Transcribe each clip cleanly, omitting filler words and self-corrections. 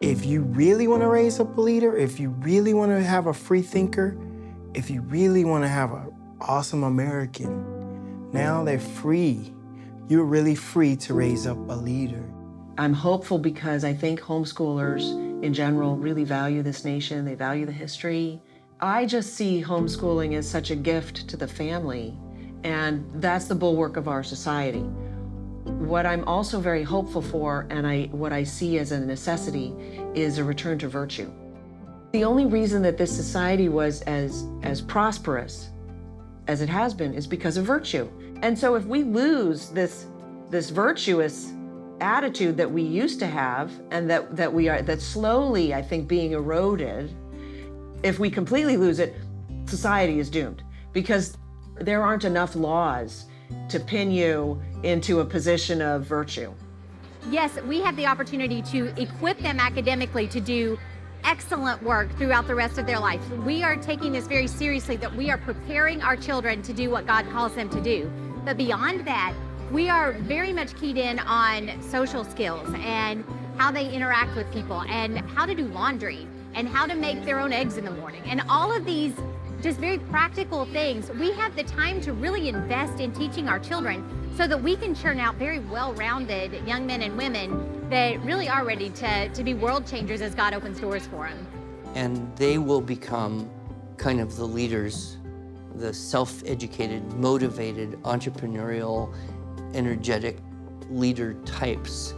If you really want to raise up a leader, if you really want to have a free thinker, if you really want to have an awesome American, now they're free. You're really free to raise up a leader. I'm hopeful because I think homeschoolers in general really value this nation. They value the history. I just see homeschooling as such a gift to the family, and that's the bulwark of our society. What I'm also very hopeful for, and what I see as a necessity, is a return to virtue. The only reason that this society was as prosperous as it has been is because of virtue. And so if we lose this virtuous attitude that we used to have, and that's slowly, I think, being eroded, if we completely lose it, society is doomed, because there aren't enough laws to pin you into a position of virtue. Yes, we have the opportunity to equip them academically to do excellent work throughout the rest of their life. We are taking this very seriously, that we are preparing our children to do what God calls them to do. But beyond that, we are very much keyed in on social skills and how they interact with people and how to do laundry and how to make their own eggs in the morning. And all of these just very practical things, we have the time to really invest in teaching our children so that we can churn out very well-rounded young men and women that really are ready to be world changers as God opens doors for them. And they will become kind of the leaders, the self-educated, motivated, entrepreneurial, energetic leader types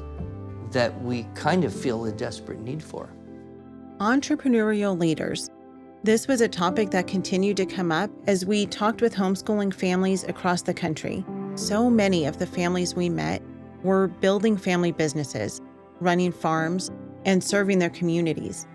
that we kind of feel a desperate need for. Entrepreneurial leaders. This was a topic that continued to come up as we talked with homeschooling families across the country. So many of the families we met were building family businesses, running farms, and serving their communities.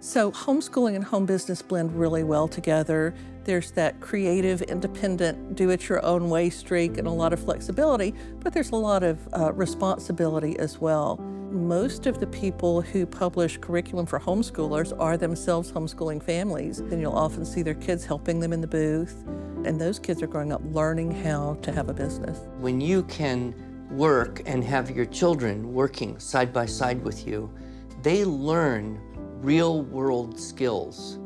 So homeschooling and home business blend really well together. There's that creative, independent, do-it-your-own-way streak and a lot of flexibility, but there's a lot of responsibility as well. Most of the people who publish curriculum for homeschoolers are themselves homeschooling families, and you'll often see their kids helping them in the booth, and those kids are growing up learning how to have a business. When you can work and have your children working side by side with you, they learn real-world skills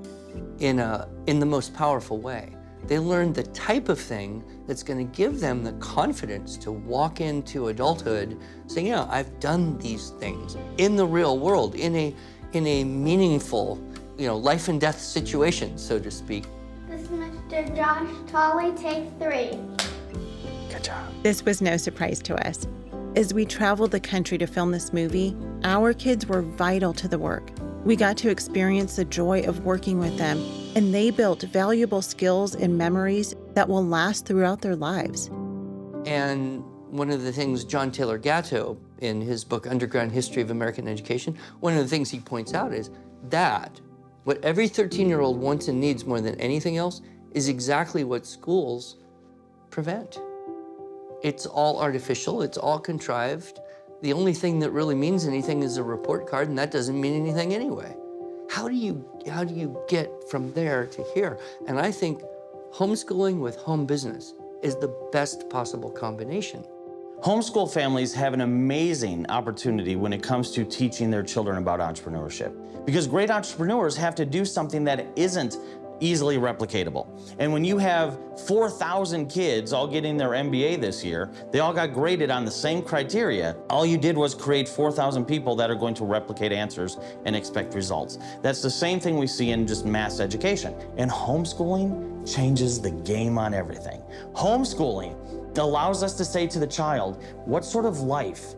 in the most powerful way. They learn the type of thing that's going to give them the confidence to walk into adulthood saying, yeah, I've done these things in the real world, in a meaningful, life and death situation, so to speak. This is Mr. Josh Tolley, take 3. Good job. This was no surprise to us. As we traveled the country to film this movie, our kids were vital to the work. We got to experience the joy of working with them, and they built valuable skills and memories that will last throughout their lives. And one of the things John Taylor Gatto, in his book Underground History of American Education, one of the things he points out is that what every 13-year-old wants and needs more than anything else is exactly what schools prevent. It's all artificial, it's all contrived. The only thing that really means anything is a report card, and that doesn't mean anything anyway. How do you get from there to here? And I think homeschooling with home business is the best possible combination. Homeschool families have an amazing opportunity when it comes to teaching their children about entrepreneurship, because great entrepreneurs have to do something that isn't easily replicatable. And when you have 4,000 kids all getting their MBA this year, they all got graded on the same criteria. All you did was create 4,000 people that are going to replicate answers and expect results. That's the same thing we see in just mass education. And homeschooling changes the game on everything. Homeschooling allows us to say to the child, what sort of life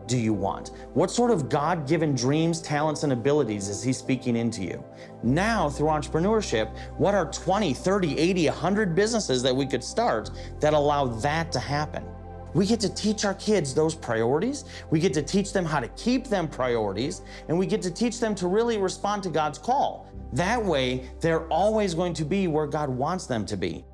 do you want? What sort of God-given dreams, talents, and abilities is he speaking into you? Now, through entrepreneurship, what are 20, 30, 80, 100 businesses that we could start that allow that to happen? We get to teach our kids those priorities. We get to teach them how to keep them priorities, and we get to teach them to really respond to God's call. That way, they're always going to be where God wants them to be.